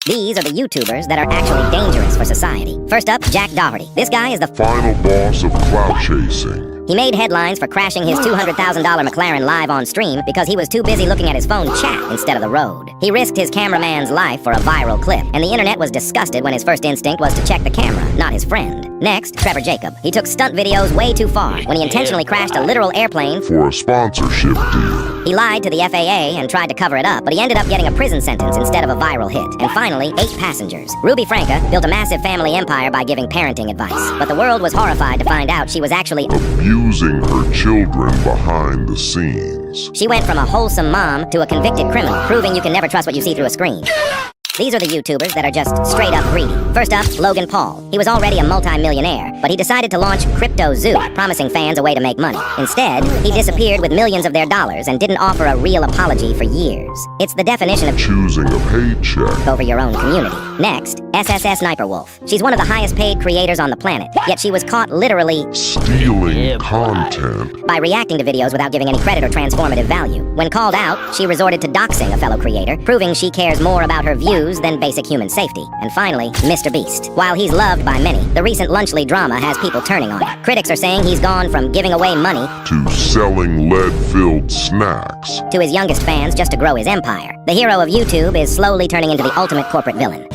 These are the YouTubers that are actually dangerous for society. First up, Jack Doherty. This guy is the final boss of clout chasing. He made headlines for crashing his $200,000 McLaren live on stream because he was too busy looking at his phone chat instead of the road. He risked his cameraman's life for a viral clip, and the internet was disgusted when his first instinct was to check the camera, not his friend. Next, Trevor Jacob. He took stunt videos way too far when he intentionally crashed a literal airplane for a sponsorship deal. He lied to the FAA and tried to cover it up, but he ended up getting a prison sentence instead of a viral hit. And finally, 8 passengers. Ruby Franca built a massive family empire by giving parenting advice, but the world was horrified to find out she was actually abusing her children behind the scenes. She went from a wholesome mom to a convicted criminal, proving you can never trust what you see through a screen. These are the YouTubers that are just straight up greedy. First up, Logan Paul. He was already a multi-millionaire, but he decided to launch Crypto Zoo, promising fans a way to make money. Instead, he disappeared with millions of their dollars and didn't offer a real apology for years. It's the definition of choosing a paycheck over your own community. Next, SSS Sniper Wolf. She's one of the highest paid creators on the planet, yet she was caught literally stealing content by reacting to videos without giving any credit or transformative value. When called out, she resorted to doxing a fellow creator, proving she cares more about her views than basic human safety. And finally, MrBeast. While he's loved by many, the recent Lunchly drama has people turning on him. Critics are saying he's gone from giving away money to selling lead-filled snacks to his youngest fans just to grow his empire. The hero of YouTube is slowly turning into the ultimate corporate villain.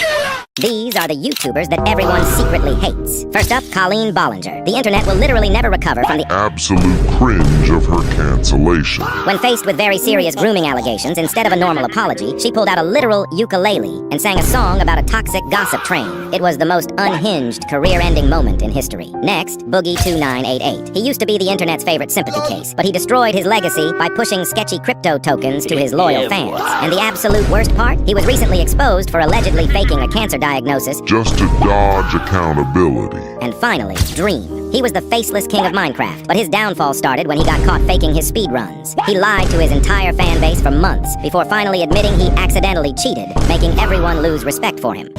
These are the YouTubers that everyone secretly hates. First up, Colleen Bollinger. The internet will literally never recover from the absolute cringe of her cancellation. When faced with very serious grooming allegations, instead of a normal apology, she pulled out a literal ukulele and sang a song about a toxic gossip train. It was the most unhinged, career-ending moment in history. Next, Boogie2988. He used to be the internet's favorite sympathy case, but he destroyed his legacy by pushing sketchy crypto tokens to his loyal fans. And the absolute worst part? He was recently exposed for allegedly faking a cancer diagnosis just to dodge accountability. And finally, Dream. He was the faceless king of Minecraft, but his downfall started when he got caught faking his speedruns. He lied to his entire fan base for months before finally admitting he accidentally cheated, making everyone lose respect for him.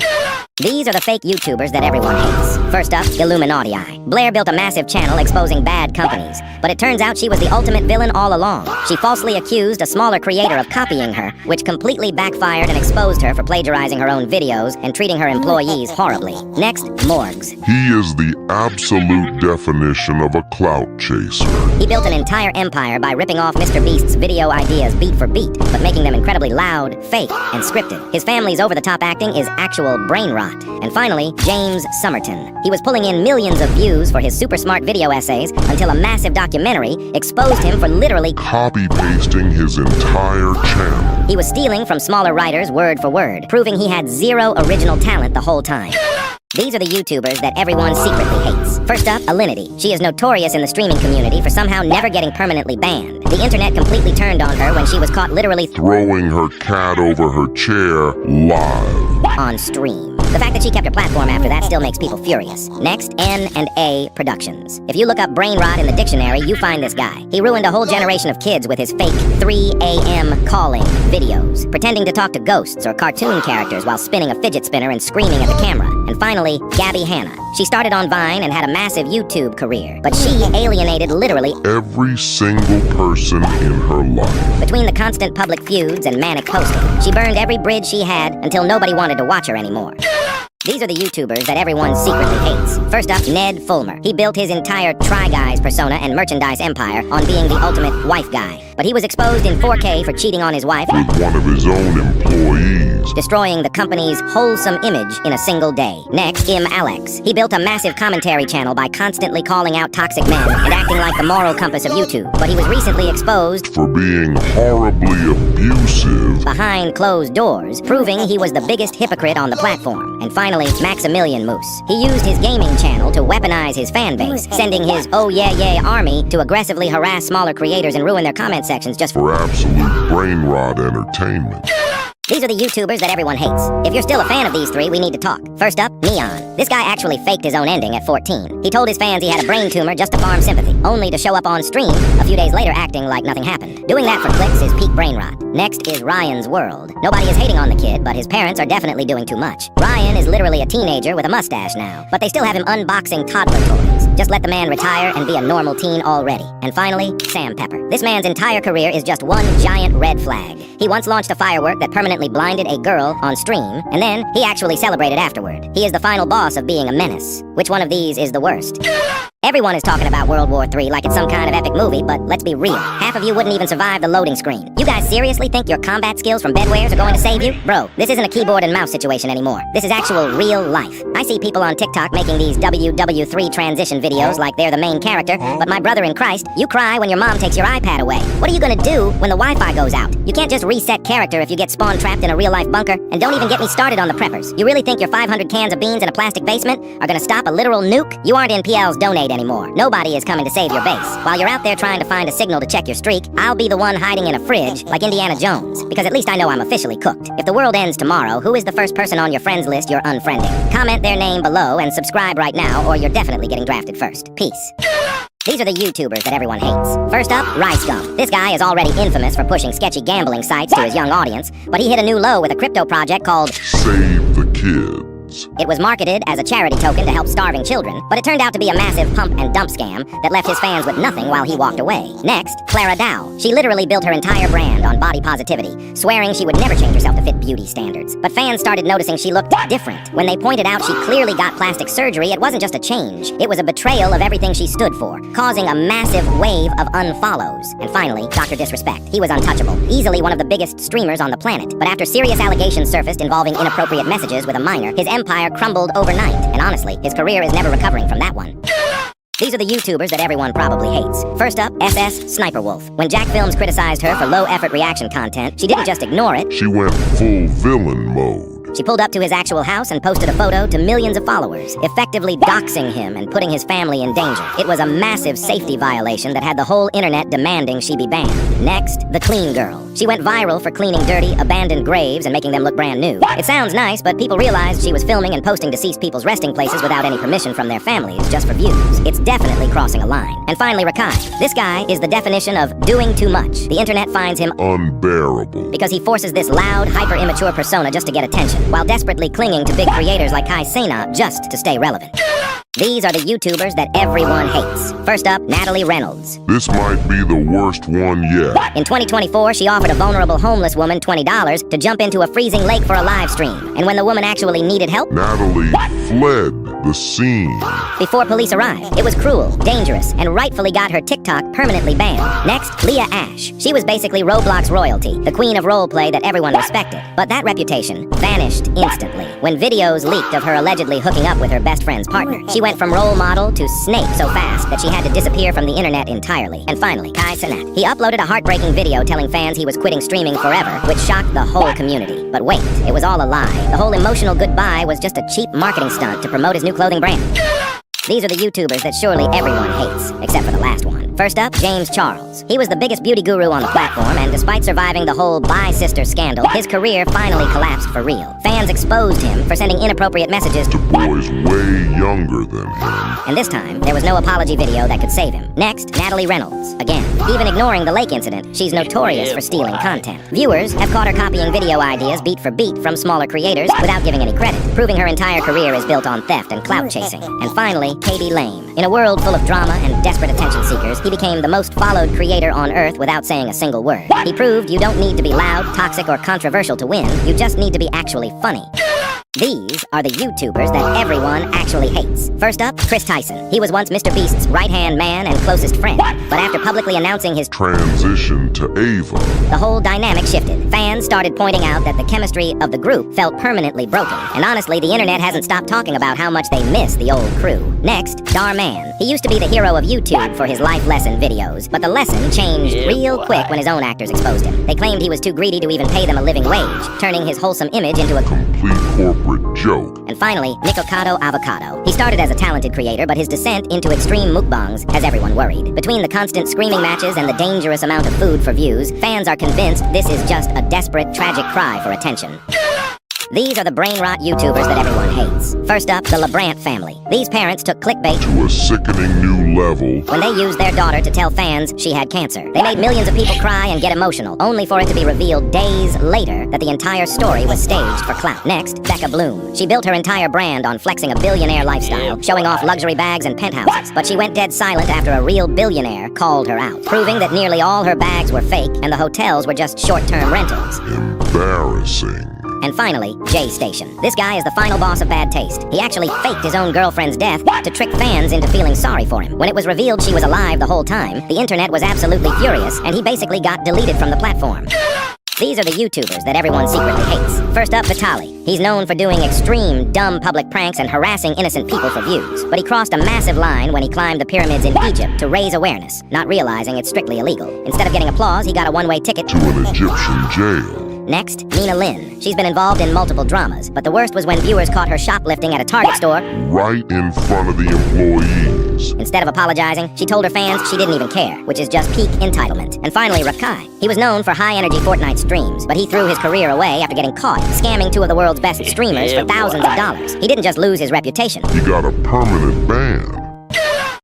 These are the fake YouTubers that everyone hates. First up, Illuminati. Blair built a massive channel exposing bad companies, but it turns out she was the ultimate villain all along. She falsely accused a smaller creator of copying her, which completely backfired and exposed her for plagiarizing her own videos and treating her employees horribly. Next, Morgs. He is the absolute definition of a clout chaser. He built an entire empire by ripping off MrBeast's video ideas beat for beat, but making them incredibly loud, fake, and scripted. His family's over-the-top acting is actual brain rot. And finally, James Somerton. He was pulling in millions of views for his super smart video essays until a massive documentary exposed him for literally copy-pasting his entire channel. He was stealing from smaller writers word for word, proving he had zero original talent the whole time. These are the YouTubers that everyone secretly hates. First up, Alinity. She is notorious in the streaming community for somehow never getting permanently banned. The internet completely turned on her when she was caught literally throwing her cat over her chair live on stream. The fact that she kept her platform after that still makes people furious. Next, N&A Productions. If you look up brain rot in the dictionary, you find this guy. He ruined a whole generation of kids with his fake 3 a.m. calling videos, pretending to talk to ghosts or cartoon characters while spinning a fidget spinner and screaming at the camera. And finally, Gabby Hanna. She started on Vine and had a massive YouTube career, but she alienated literally every single person in her life. Between the constant public feuds and manic posting, she burned every bridge she had until nobody wanted to watch her anymore. These are the YouTubers that everyone secretly hates. First up, Ned Fulmer. He built his entire Try Guys persona and merchandise empire on being the ultimate wife guy. But he was exposed in 4K for cheating on his wife with one of his own employees, destroying the company's wholesome image in a single day. Next, Alex. He built a massive commentary channel by constantly calling out toxic men and acting like the moral compass of YouTube. But he was recently exposed for being horribly abusive behind closed doors, proving he was the biggest hypocrite on the platform. And finally, Maximilian Moose. He used his gaming channel to weaponize his fan base, sending his oh yeah army to aggressively harass smaller creators and ruin their comment sections just for absolute brain rot entertainment. These are the YouTubers that everyone hates. If you're still a fan of these 3, we need to talk. First up, Neon. This guy actually faked his own ending at 14. He told his fans he had a brain tumor just to farm sympathy, only to show up on stream a few days later acting like nothing happened. Doing that for clicks is peak brain rot. Next is Ryan's world. Nobody is hating on the kid, but his parents are definitely doing too much. Ryan is literally a teenager with a mustache now, but they still have him unboxing toddler toys. Just let the man retire and be a normal teen already. And finally, Sam Pepper. This man's entire career is just one giant red flag. He once launched a firework that permanently blinded a girl on stream, and then he actually celebrated afterward. He is the final boss of being a menace. Which one of these is the worst? Everyone is talking about World War III like it's some kind of epic movie, but let's be real. Half of you wouldn't even survive the loading screen. You guys seriously think your combat skills from bedwares are going to save you? Bro, this isn't a keyboard and mouse situation anymore. This is actual real life. I see people on TikTok making these WW3 transition videos like they're the main character, but my brother in Christ, you cry when your mom takes your iPad away. What are you gonna do when the Wi-Fi goes out? You can't just reset character if you get spawn trapped in a real-life bunker. And don't even get me started on the preppers. You really think your 500 cans of beans in a plastic basement are gonna stop a literal nuke? You aren't in PL's donate anymore. Nobody is coming to save your base. While you're out there trying to find a signal to check your streak, I'll be the one hiding in a fridge like Indiana Jones, because at least I know I'm officially cooked. If the world ends tomorrow, who is the first person on your friends list you're unfriending? Comment their name below and subscribe right now, or you're definitely getting drafted first. Peace. These are the YouTubers that everyone hates. First up, Rice Gum. This guy is already infamous for pushing sketchy gambling sites to his young audience, but he hit a new low with a crypto project called Save the Kids. It was marketed as a charity token to help starving children, but it turned out to be a massive pump and dump scam that left his fans with nothing while he walked away. Next, Clara Dow. She literally built her entire brand on body positivity, swearing she would never change herself to fit beauty standards. But fans started noticing she looked different. When they pointed out she clearly got plastic surgery, it wasn't just a change. It was a betrayal of everything she stood for, causing a massive wave of unfollows. And finally, Dr. Disrespect. He was untouchable, easily one of the biggest streamers on the planet. But after serious allegations surfaced involving inappropriate messages with a minor, his empire crumbled overnight, and honestly, his career is never recovering from that one. These are the YouTubers that everyone probably hates. First up, SS Sniper Wolf. When Jack Films criticized her for low-effort reaction content, she didn't just ignore it. She went full villain mode. She pulled up to his actual house and posted a photo to millions of followers, effectively doxing him and putting his family in danger. It was a massive safety violation that had the whole internet demanding she be banned. Next, the Clean Girl. She went viral for cleaning dirty, abandoned graves and making them look brand new. It sounds nice, but people realized she was filming and posting deceased people's resting places without any permission from their families, just for views. It's definitely crossing a line. And finally, Rakai. This guy is the definition of doing too much. The internet finds him unbearable because he forces this loud, hyper-immature persona just to get attention, while desperately clinging to big creators like Kai Cenat just to stay relevant. These are the YouTubers that everyone hates. First up, Natalie Reynolds. This might be the worst one yet. In 2024, she offered a vulnerable homeless woman $20 to jump into a freezing lake for a live stream. And when the woman actually needed help, Natalie fled the scene before police arrived. It was cruel, dangerous, and rightfully got her TikTok permanently banned. Next, Leah Ash. She was basically Roblox royalty, the queen of roleplay that everyone respected. But that reputation vanished instantly when videos leaked of her allegedly hooking up with her best friend's partner. She went from role model to snake so fast that she had to disappear from the internet entirely. And finally, Kai Cenat. He uploaded a heartbreaking video telling fans he was quitting streaming forever, which shocked the whole community. But wait, it was all a lie. The whole emotional goodbye was just a cheap marketing stunt to promote his new clothing brand. These are the YouTubers that surely everyone hates, except for the last one. First up, James Charles. He was the biggest beauty guru on the platform, and despite surviving the whole Bi Sister scandal, his career finally collapsed for real. Fans exposed him for sending inappropriate messages to boys way younger than him. And this time, there was no apology video that could save him. Next, Natalie Reynolds. Again, even ignoring the lake incident, she's notorious for stealing content. Viewers have caught her copying video ideas beat for beat from smaller creators without giving any credit, proving her entire career is built on theft and clout chasing. And finally, Katie Lame. In a world full of drama and desperate attention seekers, he became the most followed creator on earth without saying a single word. He proved you don't need to be loud, toxic, or controversial to win. You just need to be actually funny. These are the YouTubers that everyone actually hates. First up, Chris Tyson. He was once MrBeast's right-hand man and closest friend, but after publicly announcing his transition to Ava, the whole dynamic shifted. Fans started pointing out that the chemistry of the group felt permanently broken, and honestly, the internet hasn't stopped talking about how much they miss the old crew. Next, Darman. He used to be the hero of YouTube for his life lesson videos, but the lesson changed real quick when his own actors exposed him. They claimed he was too greedy to even pay them a living wage, turning his wholesome image into a complete corporate joke. And finally, Nikocado Avocado. He started as a talented creator, but his descent into extreme mukbangs has everyone worried. Between the constant screaming matches and the dangerous amount of food for views, fans are convinced this is just a desperate, tragic cry for attention. These are the brain rot YouTubers that everyone hates. First up, the LeBrant family. These parents took clickbait to a sickening new level when they used their daughter to tell fans she had cancer. They made millions of people cry and get emotional, only for it to be revealed days later that the entire story was staged for clout. Next, Becca Bloom. She built her entire brand on flexing a billionaire lifestyle, showing off luxury bags and penthouses. But she went dead silent after a real billionaire called her out, proving that nearly all her bags were fake and the hotels were just short-term rentals. Embarrassing. And finally, Jay Station. This guy is the final boss of bad taste. He actually faked his own girlfriend's death to trick fans into feeling sorry for him. When it was revealed she was alive the whole time, the internet was absolutely furious, and he basically got deleted from the platform. These are the YouTubers that everyone secretly hates. First up, Vitaly. He's known for doing extreme, dumb public pranks and harassing innocent people for views. But he crossed a massive line when he climbed the pyramids in Egypt to raise awareness, not realizing it's strictly illegal. Instead of getting applause, he got a one-way ticket to an Egyptian jail. Next, Nina Lynn. She's been involved in multiple dramas, but the worst was when viewers caught her shoplifting at a Target store right in front of the employees. Instead of apologizing, she told her fans she didn't even care, which is just peak entitlement. And finally, Rakai. He was known for high-energy Fortnite streams, but he threw his career away after getting caught scamming two of the world's best streamers for thousands of dollars. He didn't just lose his reputation. He got a permanent ban.